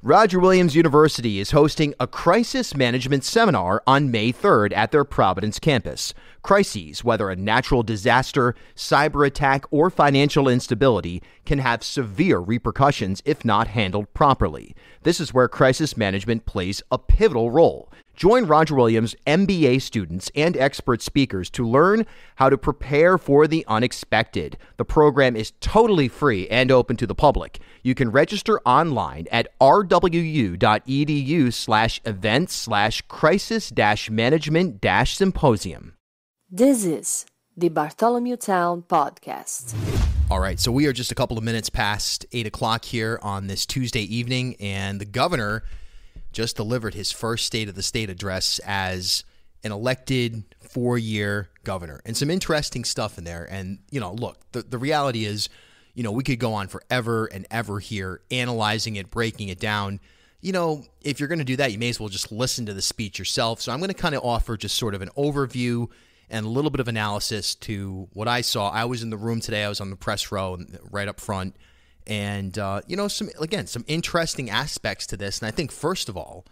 Roger Williams University is hosting a crisis management seminar on May 3rd at their Providence campus. Crises, whether a natural disaster, cyber attack, or financial instability, can have severe repercussions if not handled properly. This is where crisis management plays a pivotal role. Join Roger Williams MBA students and expert speakers to learn how to prepare for the unexpected. The program is totally free and open to the public. You can register online at rwu.edu/events/crisis-management-symposium. This is the Bartholomew Town Podcast. All right, so we are just a couple of minutes past 8 o'clock here on this Tuesday evening, and the governor just delivered his first State of the State address as an elected 4-year governor. And some interesting stuff in there. And, look, the reality is, we could go on forever and ever here analyzing it, breaking it down. If you're going to do that, you may as well just listen to the speech yourself. So I'm going to kind of offer just sort of an overview and a little bit of analysis to what I saw. I was in the room today. I was on the press row right up front. And, some interesting aspects to this. And I think, first of all,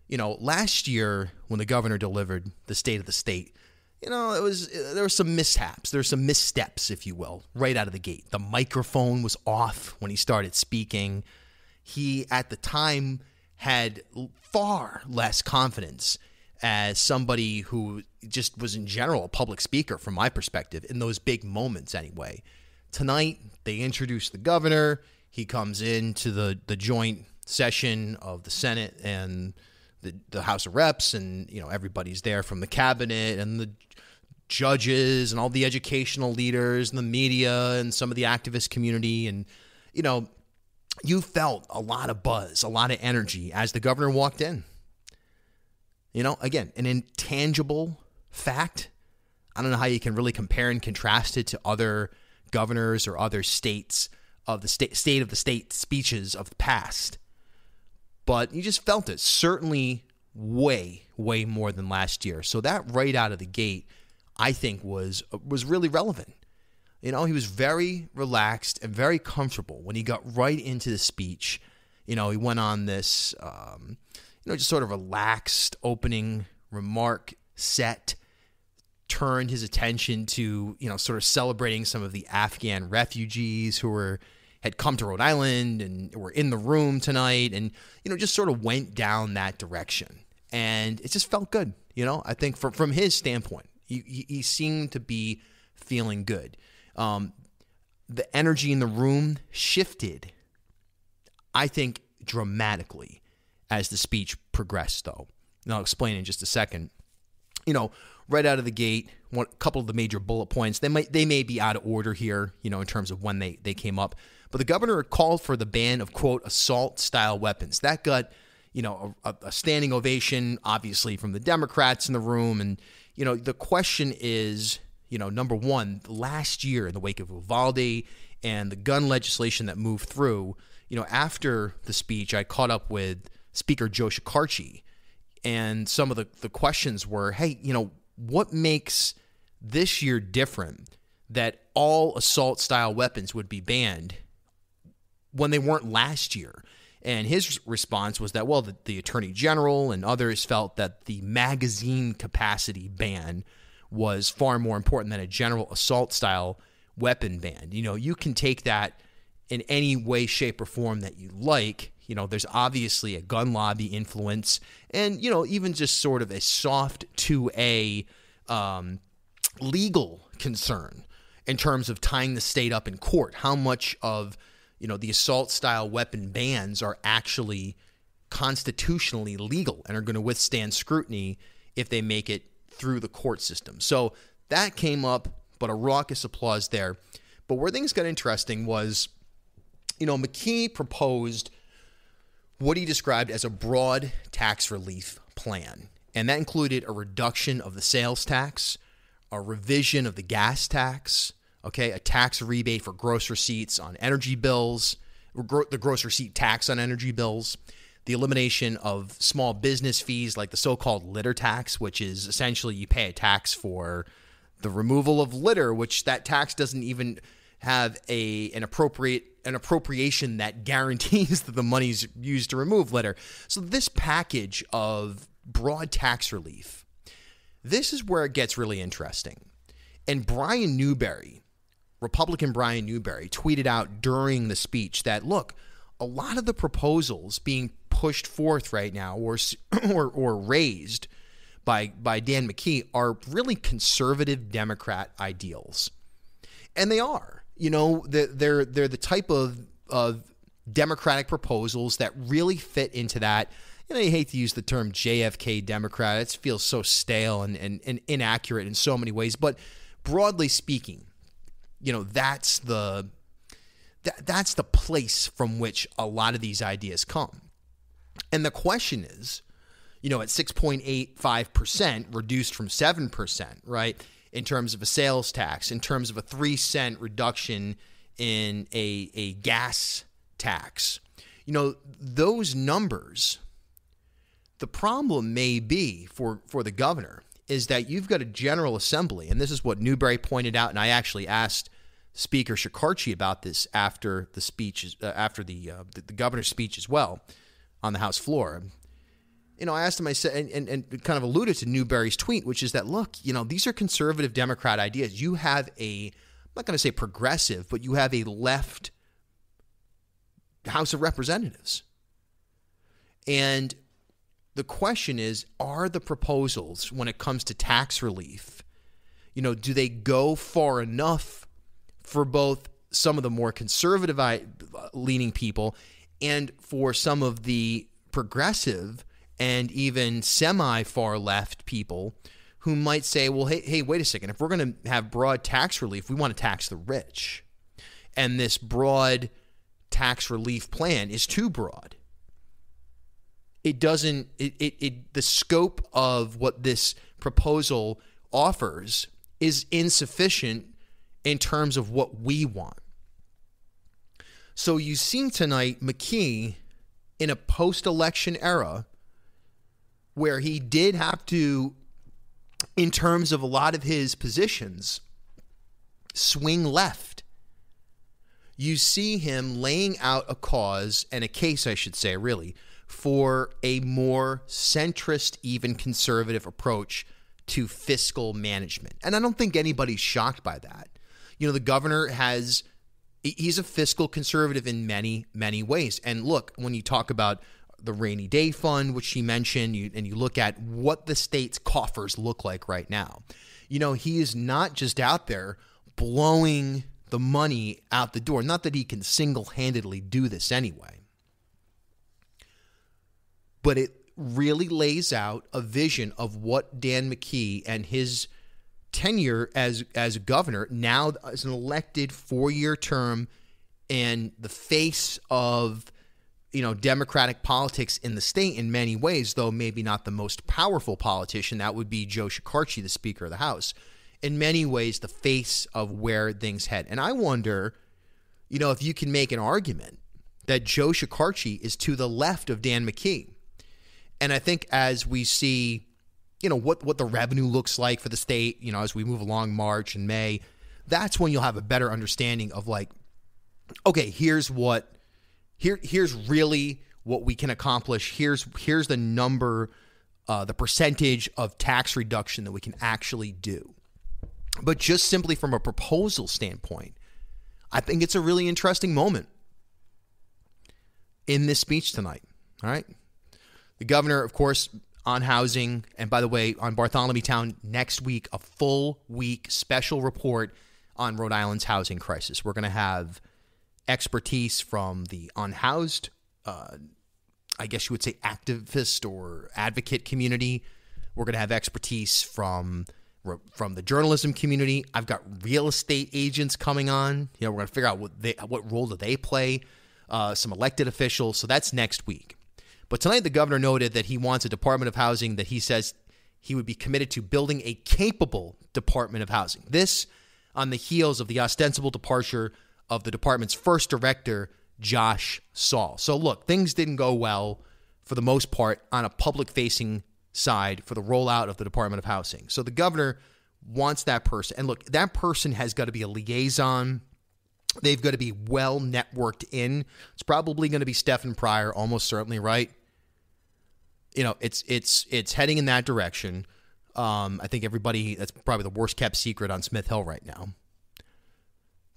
last year when the governor delivered the State of the State, there were some mishaps. There were some missteps, if you will, right out of the gate. The microphone was off when he started speaking. He, at the time, had far less confidence as somebody who just was, in general, a public speaker, from my perspective, in those big moments anyway. Tonight, they introduce the governor. He comes into the joint session of the Senate and the House of Reps, and everybody's there from the cabinet and the judges and all the educational leaders and the media and some of the activist community. And, you felt a lot of buzz, a lot of energy as the governor walked in. Again, an intangible fact. I don't know how you can really compare and contrast it to other governors or other states of the state of the state speeches of the past. But you just felt it, certainly way, way more than last year. So that right out of the gate, I think was really relevant. He was very relaxed and very comfortable when he got right into the speech. He went on this, just sort of relaxed opening remark set, turned his attention to, sort of celebrating some of the Afghan refugees who had come to Rhode Island and were in the room tonight, and, just sort of went down that direction. And it just felt good. I think from his standpoint, he seemed to be feeling good. The energy in the room shifted, I think, dramatically as the speech progressed, though. And I'll explain in just a second. Right out of the gate, a couple of the major bullet points, they may be out of order here, in terms of when they came up. But the governor called for the ban of, quote, assault-style weapons. That got, a standing ovation, obviously, from the Democrats in the room. And, the question is, number one, last year in the wake of Uvalde and the gun legislation that moved through, after the speech, I caught up with Speaker Joe Shekarchi. And some of the questions were, hey, what makes this year different that all assault-style weapons would be banned when they weren't last year? And his response was that, well, the Attorney General and others felt that the magazine capacity ban was far more important than a general assault-style weapon ban. You can take that in any way, shape, or form that you like. There's obviously a gun lobby influence and, even just sort of a soft to a legal concern in terms of tying the state up in court. How much of, the assault-style weapon bans are actually constitutionally legal and are going to withstand scrutiny if they make it through the court system. So that came up, but a raucous applause there. But where things got interesting was, McKee proposed what he described as a broad tax relief plan. And that included a reduction of the sales tax, a revision of the gas tax, a tax rebate for gross receipts on energy bills, the gross receipt tax on energy bills, the elimination of small business fees like the so-called litter tax, which is essentially you pay a tax for the removal of litter, which that tax doesn't even have an appropriate an appropriation that guarantees that the money's used to remove litter. So this package of broad tax relief, this is where it gets really interesting. And Brian Newberry, Republican Brian Newberry, tweeted out during the speech that, look, a lot of the proposals being pushed forth right now or raised by Dan McKee are really conservative Democrat ideals. And they are. You know, they're the type of Democratic proposals that really fit into that. And I hate to use the term JFK Democrat. It feels so stale and inaccurate in so many ways. But broadly speaking, you know, that's the place from which a lot of these ideas come. And the question is, you know, at 6.85%, reduced from 7%, right, in terms of a sales tax, in terms of a 3-cent reduction in a gas tax, you know, those numbers, the problem may be for the governor is that you've got a General Assembly, and this is what Newberry pointed out, and I actually asked Speaker Shekarchi about this after the speech, after the governor's speech as well on the House floor. You know, I asked him, I said, and kind of alluded to Newberry's tweet, which is that, look, you know, these are conservative Democrat ideas. You have I'm not going to say progressive, but you have a left House of Representatives. And the question is, are the proposals when it comes to tax relief, you know, do they go far enough for both some of the more conservative leaning people and for some of the progressive and even semi-far left people who might say, well, hey, wait a second. If we're going to have broad tax relief, we want to tax the rich. And this broad tax relief plan is too broad. It doesn't, the scope of what this proposal offers is insufficient in terms of what we want. So you see tonight McKee in a post-election era where he did have to, in terms of a lot of his positions, swing left. You see him laying out a cause and a case, I should say, really, for a more centrist, even conservative approach to fiscal management. And I don't think anybody's shocked by that. You know, the governor he's a fiscal conservative in many, many ways. And look, when you talk about the rainy day fund, which he mentioned, and you look at what the state's coffers look like right now, you know, he is not just out there blowing the money out the door. Not that he can single-handedly do this anyway. But it really lays out a vision of what Dan McKee and his tenure as governor, now as an elected 4-year term and the face of, you know, Democratic politics in the state in many ways, though maybe not the most powerful politician. That would be Joe Shekarchi, the Speaker of the House. In many ways, the face of where things head. And I wonder, you know, if you can make an argument that Joe Shekarchi is to the left of Dan McKee. And I think as we see, you know, what the revenue looks like for the state, you know, as we move along March and May, that's when you'll have a better understanding of like, okay, here's really what we can accomplish. Here's the number, the percentage of tax reduction that we can actually do. But just simply from a proposal standpoint, I think it's a really interesting moment in this speech tonight. All right. The governor, of course, on housing, and by the way, on Bartholomew Town next week, a full week special report on Rhode Island's housing crisis. We're going to have expertise from the unhoused, I guess you would say activist or advocate community. We're going to have expertise from the journalism community. I've got real estate agents coming on. You know, we're going to figure out what role do they play, some elected officials. So that's next week. But tonight, the governor noted that he wants a Department of Housing that he says he would be committed to building a capable Department of Housing. This on the heels of the ostensible departure of the department's first director, Josh Saul. So look, things didn't go well for the most part on a public-facing side for the rollout of the Department of Housing. So the governor wants that person. And look, that person has got to be a liaison They've got to be well networked in. It's probably going to be Stephen Pryor, almost certainly, right? It's heading in that direction. I think that's probably the worst kept secret on Smith Hill right now.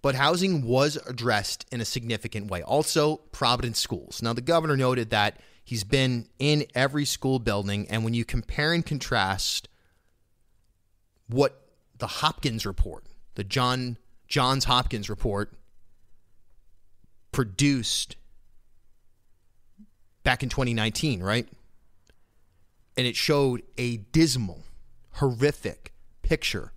But housing was addressed in a significant way. Also, Providence schools. Now, the governor noted that he's been in every school building, and when you compare and contrast what the Hopkins report, the Johns Hopkins report, produced back in 2019, right? And it showed a dismal, horrific picture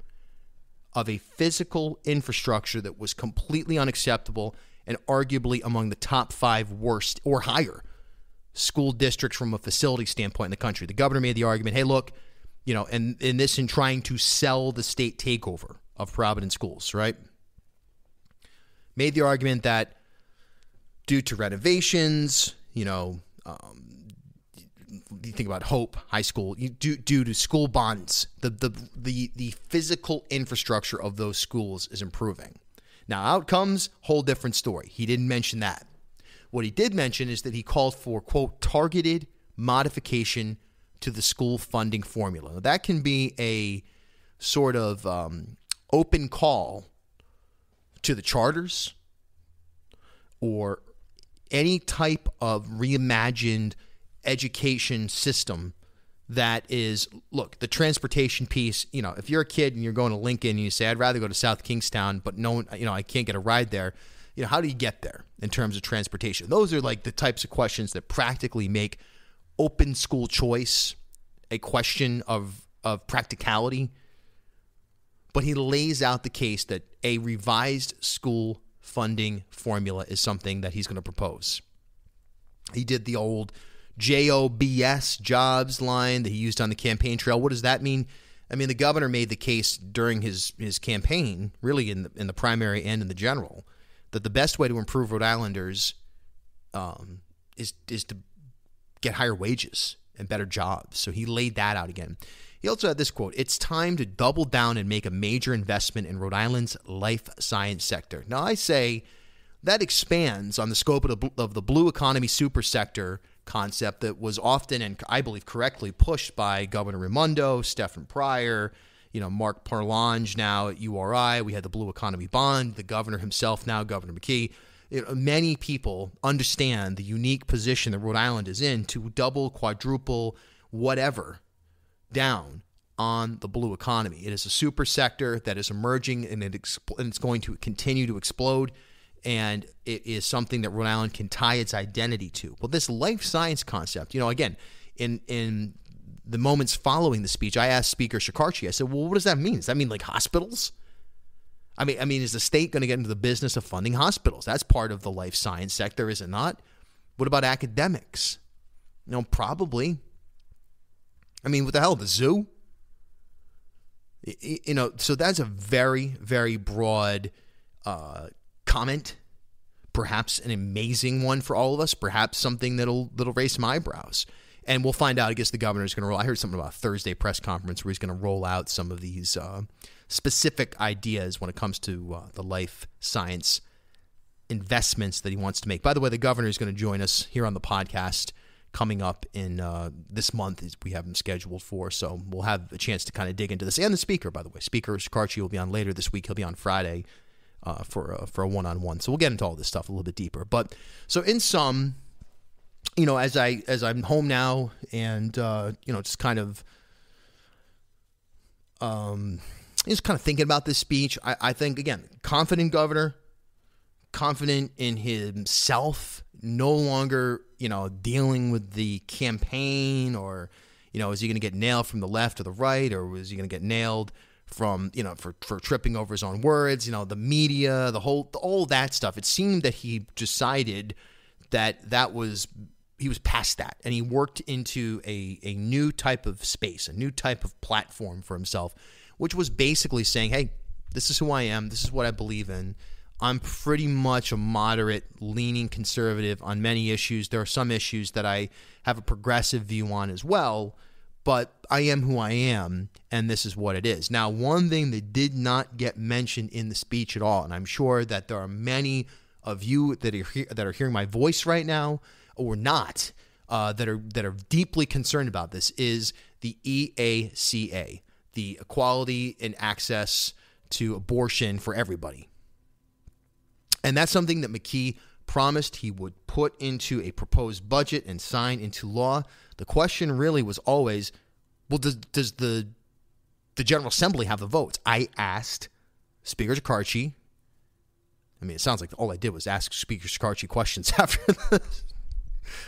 of a physical infrastructure that was completely unacceptable and arguably among the top 5 worst or higher school districts from a facility standpoint in the country. The governor made the argument, hey, look, and in this in trying to sell the state takeover of Providence schools, right? Made the argument that due to renovations, you think about Hope High School, due to school bonds, the physical infrastructure of those schools is improving. Now, outcomes, whole different story. He didn't mention that. What he did mention is that he called for, quote, targeted modification to the school funding formula. Now, that can be a sort of open call to the charters or any type of reimagined education system that is, look, the transportation piece, if you're a kid and you're going to Lincoln and you say, I'd rather go to South Kingstown, but no one, I can't get a ride there. How do you get there in terms of transportation? Those are like the types of questions that practically make open school choice a question of practicality. But he lays out the case that a revised school funding formula is something that he's going to propose. He did the old JOBS, jobs line that he used on the campaign trail. What does that mean? I mean, the governor made the case during his campaign, really in the primary and in the general, that the best way to improve Rhode Islanders is to get higher wages and better jobs. So he laid that out again. He also had this quote, it's time to double down and make a major investment in Rhode Island's life science sector. Now, I say that expands on the scope of the blue economy super sector concept that was often, and I believe correctly, pushed by Governor Raimondo, Stephen Pryor, Mark Parlange now at URI. We had the blue economy bond, the governor himself now, Governor McKee. Many people understand the unique position that Rhode Island is in to double, quadruple, whatever, down on the blue economy. It is a super sector that is emerging, and it's going to continue to explode. And it is something that Rhode Island can tie its identity to. Well, this life science concept, again, in the moments following the speech, I asked Speaker Shekarchi, I said, well, what does that mean? Does that mean like hospitals? I mean, is the state going to get into the business of funding hospitals? That's part of the life science sector, is it not? What about academics? Probably. I mean, what the hell, the zoo? So that's a very, very broad comment, perhaps an amazing one for all of us, perhaps something that'll raise some eyebrows. And we'll find out. I guess the governor's going to roll. I heard something about a Thursday press conference where he's going to roll out some of these specific ideas when it comes to the life science investments that he wants to make. By the way, the governor is going to join us here on the podcast coming up in this month. We have him scheduled for, so we'll have a chance to kind of dig into this. And the speaker, by the way, Speaker Shekarchi will be on later this week. He'll be on Friday for a one-on-one. So we'll get into all this stuff a little bit deeper. But so in sum, as I'm home now and just kind of thinking about this speech, I think, again, confident governor, confident in himself, no longer dealing with the campaign or is he going to get nailed from the left or the right, or is he going to get nailed from for tripping over his own words, the media, all that stuff. It seemed that he decided that he was past that, and he worked into a new type of space, a new type of platform for himself, which was basically saying, hey, this is who I am, this is what I believe in. I'm pretty much a moderate leaning conservative on many issues. There are some issues that I have a progressive view on as well, but I am who I am, and this is what it is. Now, one thing that did not get mentioned in the speech at all, and I'm sure that there are many of you that are hearing my voice right now, or not, that are deeply concerned about this, is the EACA, the Equality and Access to Abortion for Everybody. And that's something that McKee promised he would put into a proposed budget and sign into law. The question really was always, well, does the General Assembly have the votes? I asked Speaker Shekarchi. I mean, it sounds like all I did was ask Speaker Shekarchi questions after this.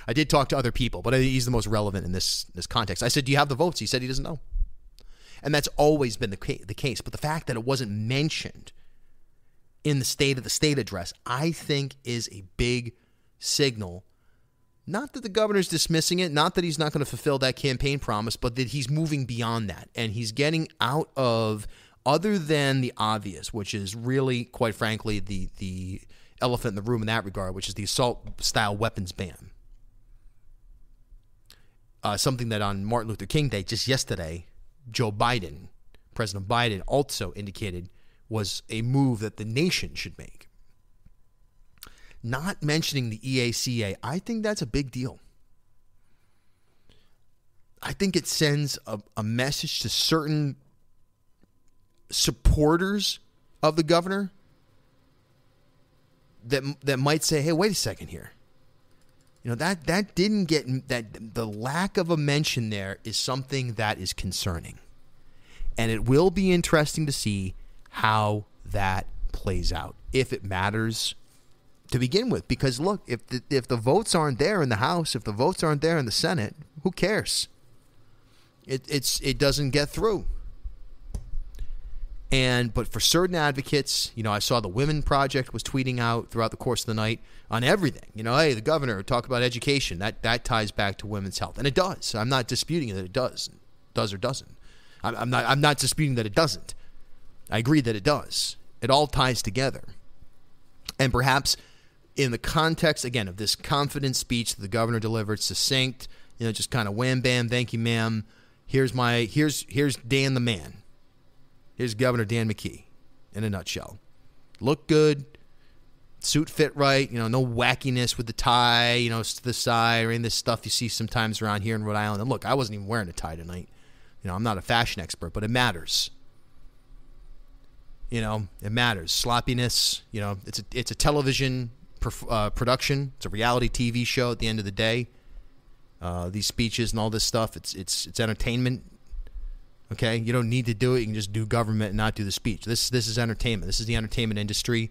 I did talk to other people, but I think he's the most relevant in this context. I said, do you have the votes? He said he doesn't know. And that's always been the case. But the fact that it wasn't mentioned in the State of the State address, I think is a big signal. Not that the governor's dismissing it, not that he's not going to fulfill that campaign promise, but that he's moving beyond that. And he's getting out of, other than the obvious, which is really, quite frankly, the elephant in the room in that regard, which is the assault-style weapons ban. Something that on Martin Luther King Day, just yesterday, President Biden also indicated was a move that the nation should make. Not mentioning the EACA, I think that's a big deal. I think it sends a message to certain supporters of the governor that might say, hey, wait a second here. You know, that didn't get, that the lack of a mention there is something that is concerning. And it will be interesting to see how that plays out, if it matters to begin with. Because look, if the votes aren't there in the House, if the votes aren't there in the Senate, who cares? It doesn't get through. But for certain advocates, you know, I saw the Women Project was tweeting out throughout the course of the night on everything. You know, hey, the governor talk about education. That ties back to women's health, and it does. I'm not disputing that it does or doesn't. I'm not disputing that it doesn't. I agree that it does. It all ties together. And perhaps in the context, again, of this confidence speech that the governor delivered, succinct, you know, just kind of wham, bam, thank you, ma'am. Here's Dan the man. Here's Governor Dan McKee in a nutshell. Look good. Suit fit right. You know, no wackiness with the tie, you know, to the side or any of this stuff you see sometimes around here in Rhode Island. And look, I wasn't even wearing a tie tonight. You know, I'm not a fashion expert, but it matters. You know, it matters. Sloppiness, you know, it's a television production. It's a reality TV show at the end of the day. These speeches and all this stuff, it's entertainment. Okay, you don't need to do it. You can just do government and not do the speech. This is entertainment. This is the entertainment industry.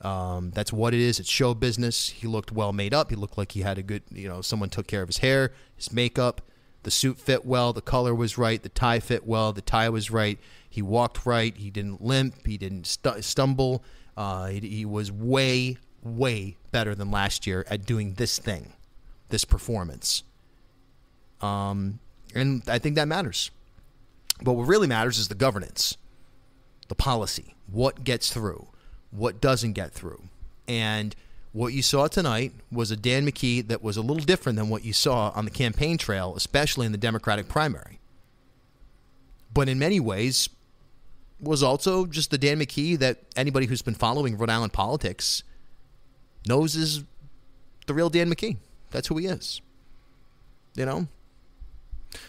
That's what it is. It's show business. He looked well made up. He looked like he had a good, you know, someone took care of his hair, his makeup. The suit fit well. The color was right. The tie fit well. The tie was right. He walked right. He didn't limp. He didn't stumble. He was way, way better than last year at doing this thing, this performance. And I think that matters. But what really matters is the governance, the policy, what gets through, what doesn't get through. And what you saw tonight was a Dan McKee that was a little different than what you saw on the campaign trail, especially in the Democratic primary. But in many ways was also just the Dan McKee that anybody who's been following Rhode Island politics knows is the real Dan McKee. That's who he is. You know?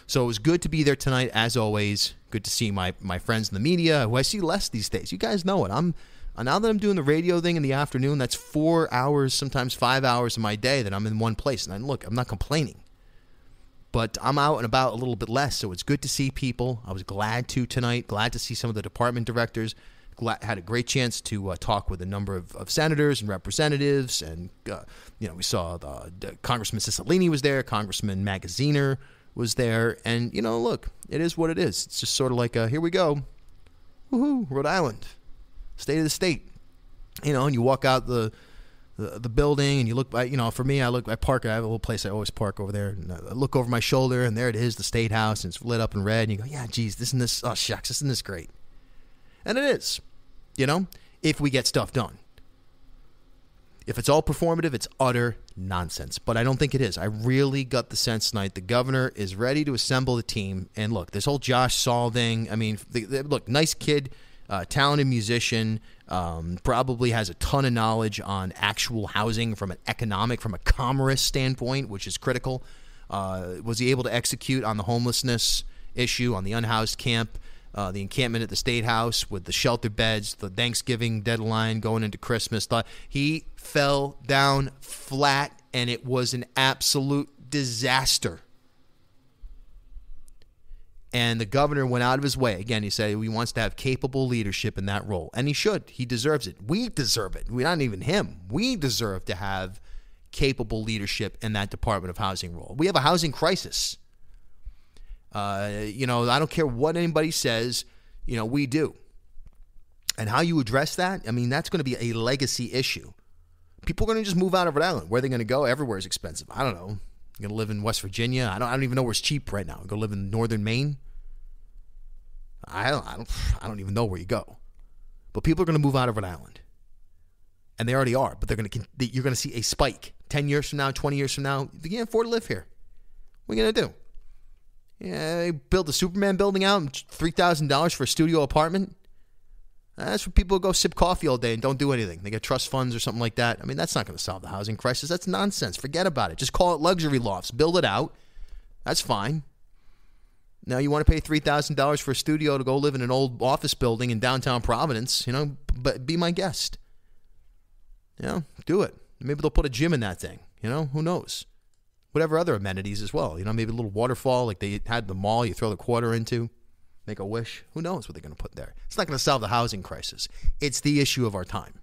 So it was good to be there tonight, as always. Good to see my friends in the media, who I see less these days. You guys know it. Now that I'm doing the radio thing in the afternoon, that's 4 hours, sometimes 5 hours of my day that I'm in one place. And look, I'm not complaining. But I'm out and about a little bit less, so it's good to see people. I was glad to tonight. Glad to see some of the department directors. Had a great chance to talk with a number of senators and representatives. And, we saw Congressman Cicilline was there. Congressman Magaziner was there. And, look, it is what it is. It's just sort of like, here we go. Woohoo, Rhode Island. State of the state. And you walk out the building and you look, for me, I park, I have a little place I always park over there. And I look over my shoulder and there it is, the State House, and it's lit up in red. And you go, yeah, geez, isn't this great? And it is, if we get stuff done. If it's all performative, it's utter nonsense. But I don't think it is. I really got the sense tonight the governor is ready to assemble the team. And look, this whole Josh Saul thing, I mean, look, nice kid, talented musician, probably has a ton of knowledge on actual housing from a commerce standpoint, which is critical. Was he able to execute on the homelessness issue, on the unhoused camp, the encampment at the State House with the shelter beds, the Thanksgiving deadline going into Christmas? He fell down flat, and it was an absolute disaster. And the governor went out of his way. Again, he said he wants to have capable leadership in that role. And he should. He deserves it. We deserve it. Not even him. We deserve to have capable leadership in that Department of Housing role. We have a housing crisis. I don't care what anybody says, we do. And how you address that, I mean, that's going to be a legacy issue. People are going to just move out of Rhode Island. Where are they going to go? Everywhere is expensive. I don't know. You're going to live in West Virginia. I don't even know where's cheap right now. Go live in northern Maine. I don't even know where you go. But people are going to move out of Rhode Island. And they already are. But you're going to see a spike 10 years from now, 20 years from now. You can't afford to live here. What are you going to do? Yeah, build a Superman building out, $3,000 for a studio apartment. That's where people go sip coffee all day and don't do anything. They get trust funds or something like that. I mean, that's not going to solve the housing crisis. That's nonsense. Forget about it. Just call it luxury lofts. Build it out. That's fine. Now, you want to pay $3,000 for a studio to go live in an old office building in downtown Providence, but be my guest. Do it. Maybe they'll put a gym in that thing. Who knows? Whatever other amenities as well. Maybe a little waterfall like they had the mall you throw the quarter into. Make a wish. Who knows what they're going to put there? It's not going to solve the housing crisis. It's the issue of our time.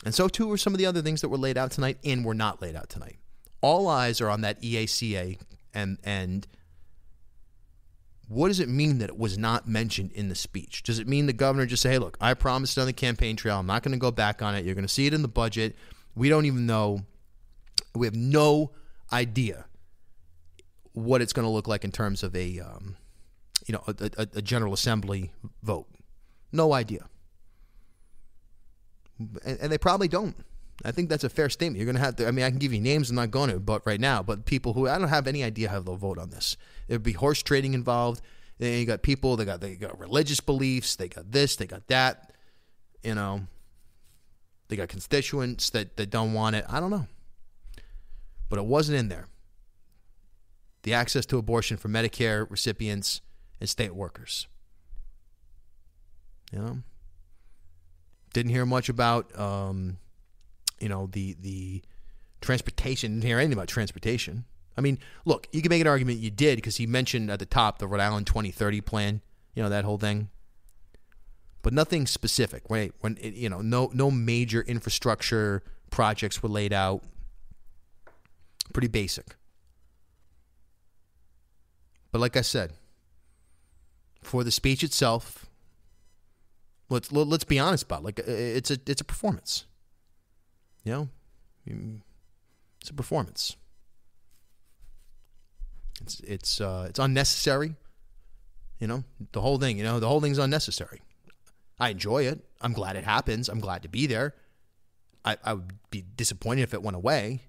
And so, too, are some of the other things that were laid out tonight and were not laid out tonight. All eyes are on that EACA and what does it mean that it was not mentioned in the speech? Does it mean the governor just say, hey, look, I promised it on the campaign trail. I'm not going to go back on it. You're going to see it in the budget. We don't even know. We have no idea what it's going to look like in terms of a General Assembly vote. No idea. And they probably don't. I think that's a fair statement. You're going to have to, I can give you names, I'm not going to, but right now, but people who, I don't have any idea how they'll vote on this. There'd be horse trading involved. Then you got people, they got religious beliefs, they got this, they got that, they got constituents that don't want it. I don't know. But it wasn't in there. The access to abortion for Medicare recipients and state workers. Didn't hear much about, the transportation. Didn't hear anything about transportation. I mean, look, you can make an argument you did because he mentioned at the top the Rhode Island 2030 plan, that whole thing. But nothing specific, right? When no major infrastructure projects were laid out. Pretty basic. But like I said, for the speech itself, let's be honest about it. It's a performance. It's a performance. It's unnecessary. The whole thing. The whole thing's unnecessary. I enjoy it. I'm glad it happens. I'm glad to be there. I would be disappointed if it went away.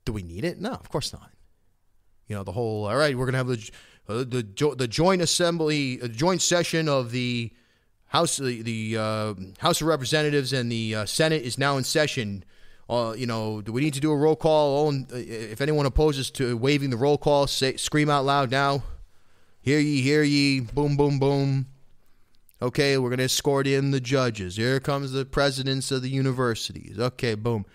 Do we need it? No, of course not. The whole, all right, we're going to have the joint assembly, joint session of the House, the House of Representatives and the Senate is now in session. Do we need to do a roll call? If anyone opposes to waiving the roll call, scream out loud now. Hear ye, boom, boom, boom. Okay, we're going to escort in the judges. Here comes the presidents of the universities. Okay, boom.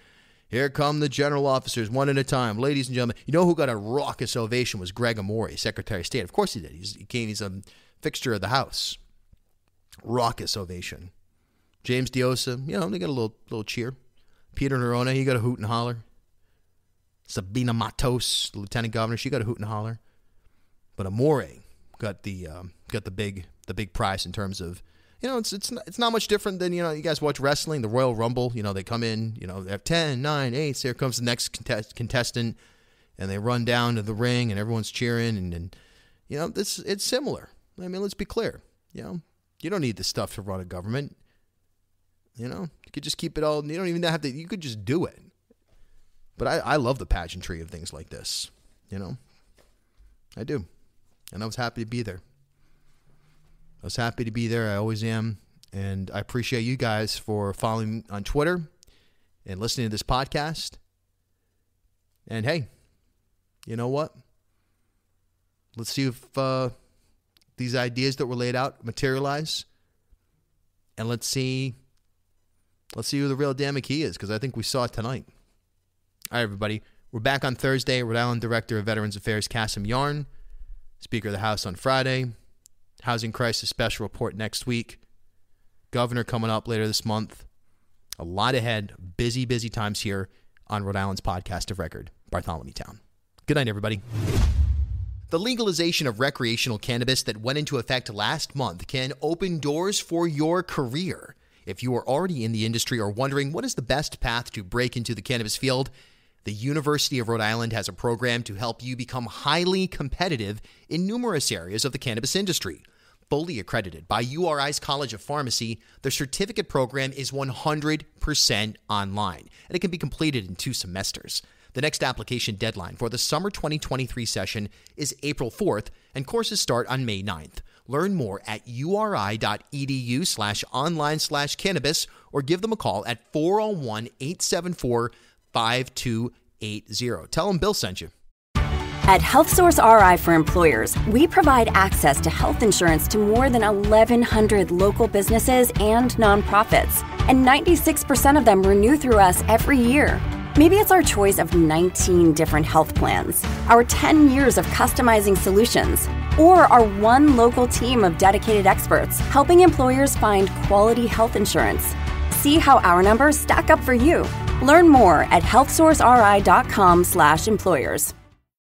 Here come the general officers, one at a time. Ladies and gentlemen, who got a raucous ovation was Greg Amore, Secretary of State. Of course he did. He's a fixture of the House. Raucous ovation. James Diosa, they got a little cheer. Peter Nerona, he got a hoot and holler. Sabina Matos, the lieutenant governor, she got a hoot and holler. But Amore got the big prize in terms of, it's not much different than, you guys watch wrestling, the Royal Rumble, they come in, they have 10, 9, 8, here comes the next contestant, and they run down to the ring, and everyone's cheering, and it's similar. Let's be clear, you don't need this stuff to run a government. You could just keep it all. You don't even have to. You could just do it. But I love the pageantry of things like this. I do. And I was happy to be there. I always am. And I appreciate you guys for following me on Twitter and listening to this podcast. And hey, you know what? Let's see if these ideas that were laid out materialize. And let's see who the real Dan McKee is, because I think we saw it tonight. All right, everybody. We're back on Thursday. Rhode Island Director of Veterans Affairs, Kasim Yarn. Speaker of the House on Friday. Housing Crisis Special Report next week. Governor coming up later this month. A lot ahead. Busy times here on Rhode Island's podcast of record, Bartholomew Town. Good night, everybody. The legalization of recreational cannabis that went into effect last month can open doors for your career. If you are already in the industry or wondering what is the best path to break into the cannabis field, the University of Rhode Island has a program to help you become highly competitive in numerous areas of the cannabis industry. Fully accredited by URI's College of Pharmacy, the certificate program is 100% online, and it can be completed in 2 semesters. The next application deadline for the summer 2023 session is April 4th, and courses start on May 9th. Learn more at uri.edu/online/cannabis or give them a call at 401-874-5280. Tell them Bill sent you. At HealthSource RI for Employers, we provide access to health insurance to more than 1,100 local businesses and nonprofits, and 96% of them renew through us every year. Maybe it's our choice of 19 different health plans, our 10 years of customizing solutions, or our one local team of dedicated experts helping employers find quality health insurance. See how our numbers stack up for you. Learn more at healthsourceri.com/employers.